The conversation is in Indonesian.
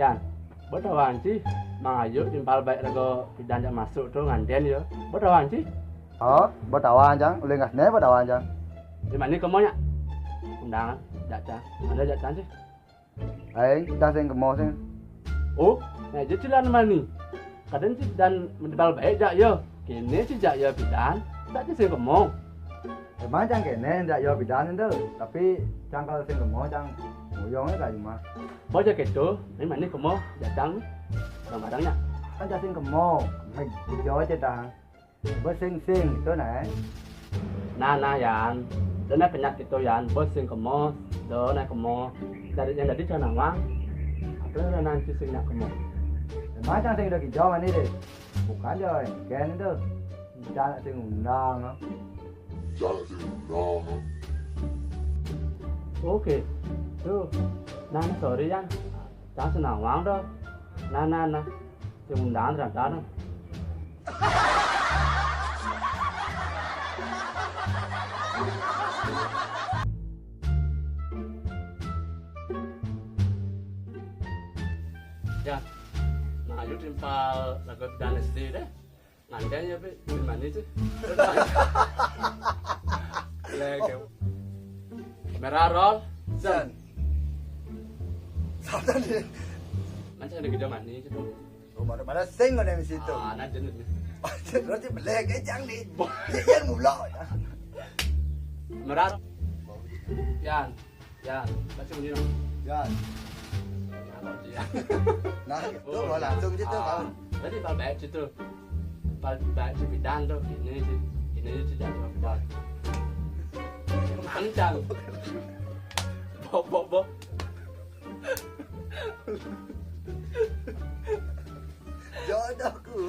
Yan, bertawan sih. Mang ayo timpal baik rego bidan jak masuk tuh nganten ya. Bertawan sih. Bertawan chăng, lên ngặt né bertawan chăng. Di mana kamu nya? Undangan, jajan. Ada jajan sih. Ấy, ta xin cầm mò xin. Oh, nah jadi cilan mana? Kadang sih dan timpal baik jak ya. Kini sih jak ya bidan. Tak sih kamu. Emang chăng kể nên dạ do bị đá itu, tapi chăng kalau xin cầm mò chăng nguyongnya kayak cuma. Baca gitu, di mana kamu jajan? Kadang-kadangnya. Kan ta xin cầm mò, mày giỏi chứ ta. Bớt xin itu này. Nah Yan, dan penyakit itu Yan, bosin kamu, dona kamu, dari yang tadi jangan nawang, apa nanti sing nak kamu. Emang chăng xin được cái gió mà đi đi. Bukan rồi, kén itu. Chăng xin undang. Oke, tuh, nah sorry Yan, jangan senawang dong, nah, sing undang terang. Ya, nah ayo timpal lagu dan SD deh. Nganten ya, Bi. Di mana sih? Lagi. Merah roll. Dân. Sao thế này? Macam ada kerja mana sih tuh? Mana sing ở đây mình xin Ah, nah jenis. Nó chỉ bật lên cái trắng đi. Dễ ngủ lọ. Merah. Yan, baca bunyi dong. Dân. Nah, itu mau langsung gitu kalau. Berarti bal baik situ. Bal baik si bidan tuh. Ini sih jatuh bidan. Kencang. Bok. Jodohku.